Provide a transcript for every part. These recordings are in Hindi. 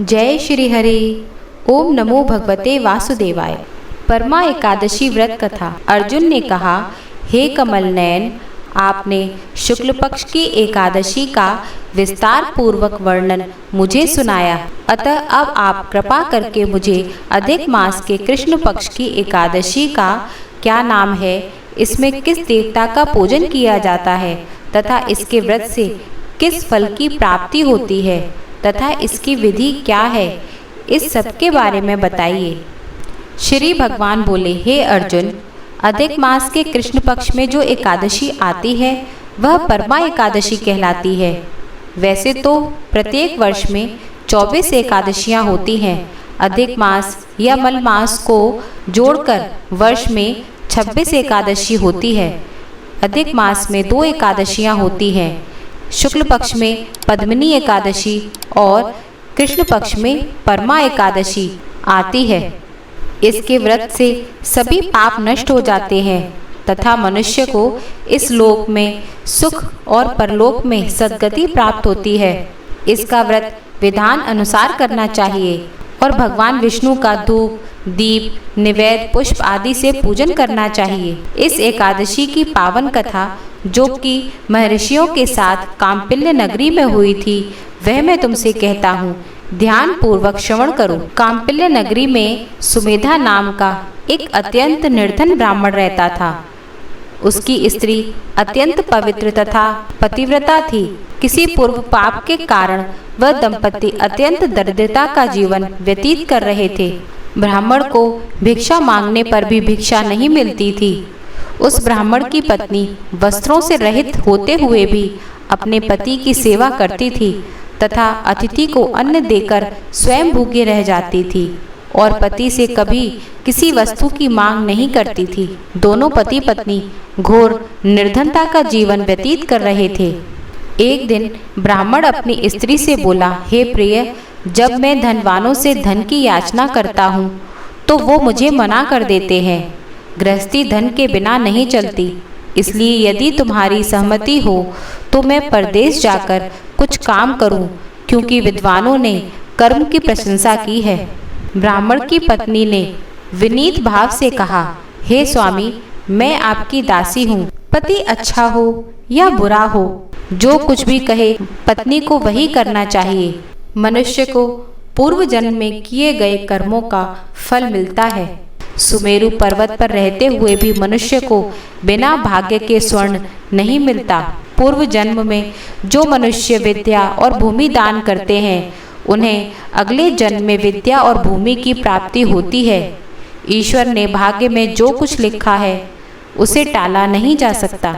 जय श्री हरि। ओम नमो भगवते वासुदेवाय। परमा एकादशी व्रत कथा। अर्जुन ने कहा, हे कमल नयन, आपने शुक्ल पक्ष की एकादशी का विस्तार पूर्वक वर्णन मुझे सुनाया, अतः अब आप कृपा करके मुझे अधिक मास के कृष्ण पक्ष की एकादशी का क्या नाम है, इसमें किस देवता का पूजन किया जाता है तथा इसके व्रत से किस फल की प्राप्ति होती है तथा इसकी विधि क्या है, इस सब के बारे में बताइए। श्री भगवान बोले, हे अर्जुन, अधिक मास के कृष्ण पक्ष में जो एकादशी आती है वह परमा एकादशी कहलाती है। वैसे तो प्रत्येक वर्ष में 24 एकादशियां होती हैं। अधिक मास या मल मास को जोड़कर वर्ष में 26 एकादशी होती है। अधिक मास में 2 एकादशियां होती हैं, शुक्ल पक्ष में पद्मिनी एकादशी और कृष्ण पक्ष में परमा एकादशी आती है। इसके व्रत से सभी पाप नष्ट हो जाते हैं तथा मनुष्य को इस लोक में सुख और परलोक में सद्गति प्राप्त होती है। इसका व्रत विधान अनुसार करना चाहिए और भगवान विष्णु का धूप, दीप, निवेद, पुष्प आदि से पूजन करना चाहिए। इस एकादशी की पावन कथा जो कि महर्षियों के साथ काम्पिल्य नगरी में हुई थी, वह मैं तुमसे कहता हूँ, ध्यान पूर्वक श्रवण करो। काम्पिल्य नगरी में सुमेधा नाम का एक अत्यंत निर्धन ब्राह्मण रहता था। उसकी स्त्री अत्यंत पवित्र तथा पतिव्रता थी। किसी पूर्व पाप के कारण वह दंपति अत्यंत दरिद्रता का जीवन व्यतीत कर रहे थे। ब्राह्मण को भिक्षा मांगने पर भी भिक्षा नहीं मिलती थी। उस ब्राह्मण की पत्नी वस्त्रों से रहित होते हुए भी अपने पति की सेवा करती थी तथा अतिथि को अन्न देकर स्वयं भूखे रह जाती थी और पति से कभी किसी वस्तु की मांग नहीं करती थी। दोनों पति पत्नी घोर निर्धनता का जीवन व्यतीत कर रहे थे। एक दिन ब्राह्मण अपनी स्त्री से बोला, हे प्रिय, जब मैं धनवानों से धन की याचना करता हूँ तो वो मुझे मना कर देते हैं। गृहस्थी धन के बिना नहीं चलती, इसलिए यदि तुम्हारी सहमति हो तो मैं परदेश जाकर कुछ काम करूं, क्योंकि विद्वानों ने कर्म की प्रशंसा की है। ब्राह्मण की पत्नी ने विनीत भाव से कहा, हे स्वामी, मैं आपकी दासी हूँ। पति अच्छा हो या बुरा हो, जो कुछ भी कहे पत्नी को वही करना चाहिए। मनुष्य को पूर्व जन्म में किए गए कर्मों का फल मिलता है। सुमेरु पर्वत पर रहते हुए भी मनुष्य को बिना भाग्य के स्वर्ण नहीं मिलता। पूर्व जन्म में जो मनुष्य विद्या और भूमि दान करते हैं, उन्हें अगले जन्म में विद्या और भूमि की प्राप्ति होती है। ईश्वर ने भाग्य में जो कुछ लिखा है उसे टाला नहीं जा सकता।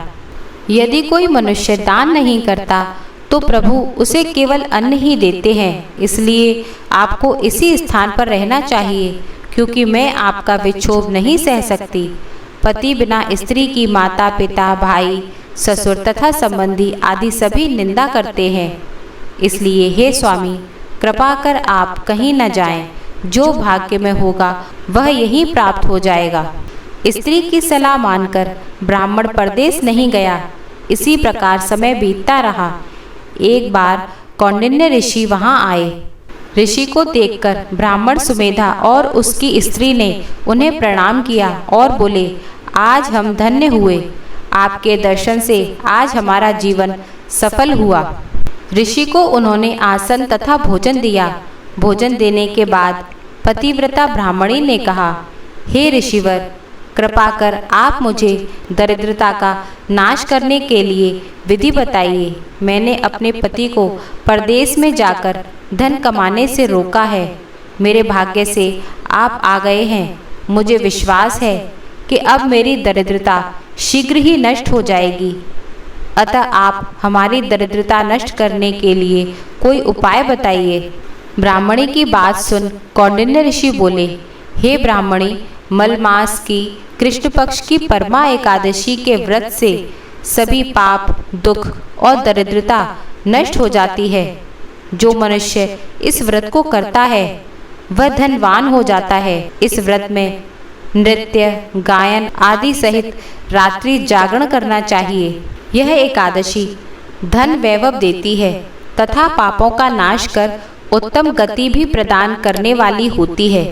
यदि कोई मनुष्य दान नहीं करता तो प्रभु उसे केवल अन्न ही देते हैं। इसलिए आपको इसी स्थान पर रहना चाहिए, क्योंकि मैं आपका विक्षोभ नहीं सह सकती। पति बिना स्त्री की माता, पिता, भाई, ससुर तथा संबंधी आदि सभी निंदा करते हैं। इसलिए हे स्वामी, कृपा कर आप कहीं न जाएं। जो भाग्य में होगा वह यहीं प्राप्त हो जाएगा। स्त्री की सलाह मानकर ब्राह्मण परदेश नहीं गया। इसी प्रकार समय बीतता रहा। एक बार कौंडिन्य ऋषि वहां आए। ऋषि को देखकर ब्राह्मण सुमेधा और उसकी स्त्री ने उन्हें प्रणाम किया और बोले, आज हम धन्य हुए। आपके दर्शन से आज हमारा जीवन सफल हुआ। ऋषि को उन्होंने आसन तथा भोजन दिया। भोजन देने के बाद पतिव्रता ब्राह्मणी ने कहा, हे ऋषिवर, कृपा कर आप मुझे दरिद्रता का नाश करने के लिए विधि बताइए। मैंने अपने पति को परदेश में जाकर धन कमाने से रोका है। मेरे भाग्य से आप आ गए हैं। मुझे विश्वास है कि अब मेरी दरिद्रता शीघ्र ही नष्ट हो जाएगी। अतः आप हमारी दरिद्रता नष्ट करने के लिए कोई उपाय बताइए। ब्राह्मणी की बात सुन कौंडिन्य ऋषि बोले, हे ब्राह्मणी, मलमास की कृष्ण पक्ष की परमा एकादशी के व्रत से सभी पाप, दुख और दरिद्रता नष्ट हो जाती है। जो मनुष्य इस व्रत को करता है वह धनवान हो जाता है। इस व्रत में नृत्य, गायन आदि सहित रात्रि जागरण करना चाहिए। यह एकादशी धन वैभव देती है तथा पापों का नाश कर उत्तम गति भी प्रदान करने वाली होती है।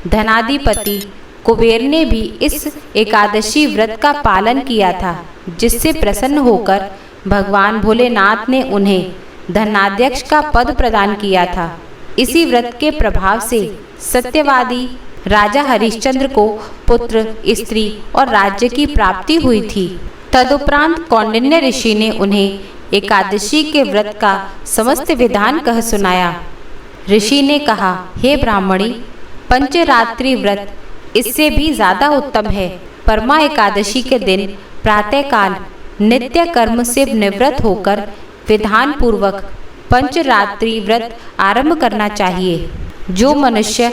धनाधिपति कुबेर ने भी इस एकादशी व्रत का पालन किया था, जिससे प्रसन्न होकर भगवान भोलेनाथ ने उन्हें धनाध्यक्ष का पद प्रदान किया था। इसी व्रत के प्रभाव से सत्यवादी राजा हरिश्चंद्र को पुत्र, स्त्री और राज्य की प्राप्ति हुई थी। तदुपरांत कौंडिन्य ऋषि ने उन्हें एकादशी के व्रत का समस्त विधान कह सुनाया। ऋषि ने कहा, हे ब्राह्मणी, पंचरात्रि व्रत इससे भी ज्यादा उत्तम है। परमा एकादशी के दिन प्रातःकाल नित्य कर्म से निवृत्त होकर विधान पूर्वक पंचरात्रि व्रत आरंभ करना चाहिए। जो मनुष्य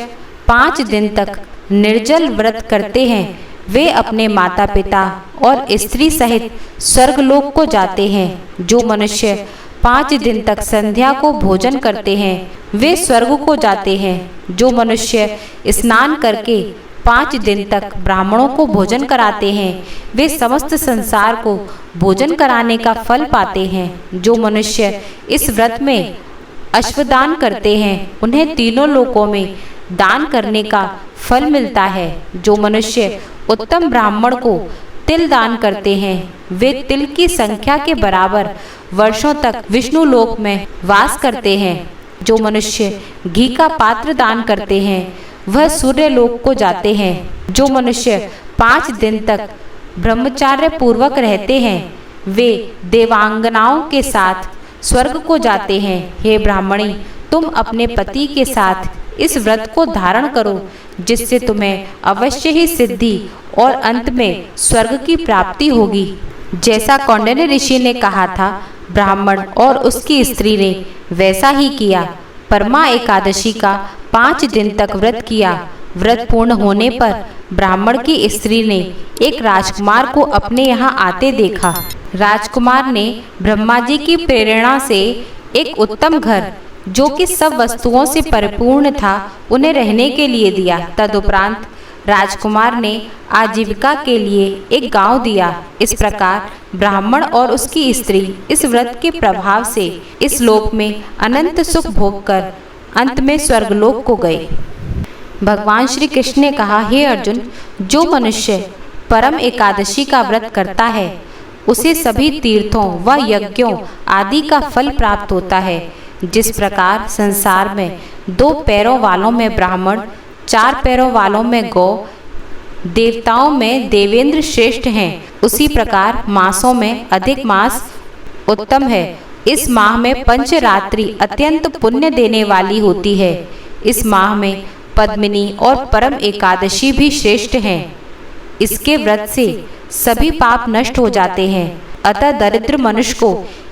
5 दिन तक निर्जल व्रत करते हैं वे अपने माता पिता और स्त्री सहित स्वर्गलोक को जाते हैं। जो मनुष्य 5 दिन तक संध्या को भोजन करते हैं वे स्वर्ग को जाते हैं। जो मनुष्य स्नान करके 5 दिन तक ब्राह्मणों को भोजन कराते हैं वे समस्त संसार को भोजन कराने का फल पाते हैं। जो मनुष्य इस व्रत में अश्वदान करते हैं उन्हें तीनों लोकों में दान करने का फल मिलता है। जो मनुष्य उत्तम ब्राह्मण को तिल दान करते हैं वे तिल की संख्या के बराबर वर्षों तक विष्णु लोक में वास करते हैं। जो मनुष्य घी का पात्र दान करते हैं वह सूर्य लोक को जाते हैं। जो मनुष्य 5 दिन तक ब्रह्मचार्य पूर्वक रहते हैं वे देवांगनाओं के साथ स्वर्ग को जाते हैं। हे ब्राह्मणी, तुम अपने पति के साथ इस व्रत को धारण करो, जिससे तुम्हें अवश्य ही सिद्धि और अंत में स्वर्ग की प्राप्ति होगी। जैसा कौंडिन्य ऋषि ने कहा था, ब्राह्मण और उसकी स्त्री ने वैसा ही किया। परमा एकादशी का 5 दिन तक व्रत किया। व्रत पूर्ण होने पर ब्राह्मण की स्त्री ने एक राजकुमार को अपने यहाँ आते देखा। राजकुमार ने ब्रह्मा जी की प्रेरणा से एक उत्तम घर, जो कि सब वस्तुओं से परिपूर्ण था, उन्हें रहने के लिए दिया। तदुपरांत राजकुमार ने आजीविका के लिए एक गांव दिया। इस प्रकार ब्राह्मण और उसकी स्त्री इस व्रत के प्रभाव से इस लोक में अनंत सुख भोग कर अंत में स्वर्गलोक को गए। भगवान श्री कृष्ण ने कहा, हे अर्जुन, जो मनुष्य परम एकादशी का व्रत करता है उसे सभी तीर्थों व यज्ञों आदि का फल प्राप्त होता है। जिस प्रकार संसार में 2 पैरों वालों में ब्राह्मण, 4 पैरों वालों में गौ, देवताओं में देवेंद्र श्रेष्ठ हैं, उसी प्रकार मासों में अधिक मास उत्तम है। इस माह में पंचरात्रि अत्यंत पुण्य देने वाली होती है। इस माह में पद्मिनी और परम एकादशी भी श्रेष्ठ हैं। इसके व्रत से सभी पाप नष्ट हो जाते हैं। अतः दरिद्र मनुष्य को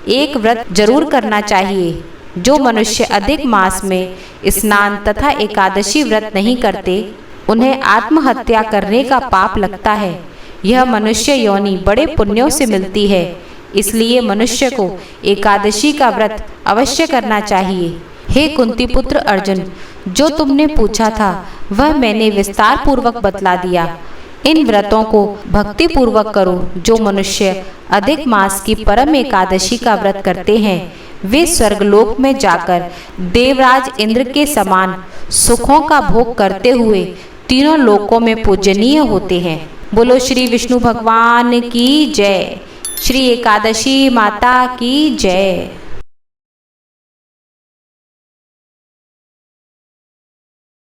एक व्रत जरूर करना चाहिए। जो मनुष्य अधिक मास में स्नान तथा एकादशी व्रत नहीं करते उन्हें आत्महत्या करने का पाप लगता है। यह मनुष्य योनि बड़े पुण्यों से मिलती है। इसलिए मनुष्य को एकादशी का व्रत अवश्य करना चाहिए। हे कुंती पुत्र अर्जुन, जो तुमने पूछा था वह मैंने विस्तार पूर्वक बतला दिया। इन व्रतों को भक्ति पूर्वक करो। जो मनुष्य अधिक मास की परम एकादशी का व्रत करते हैं वे स्वर्गलोक में जाकर देवराज इंद्र के समान सुखों का भोग करते हुए तीनों लोकों में पूजनीय होते हैं। बोलो श्री विष्णु भगवान की जय। श्री एकादशी माता की जय।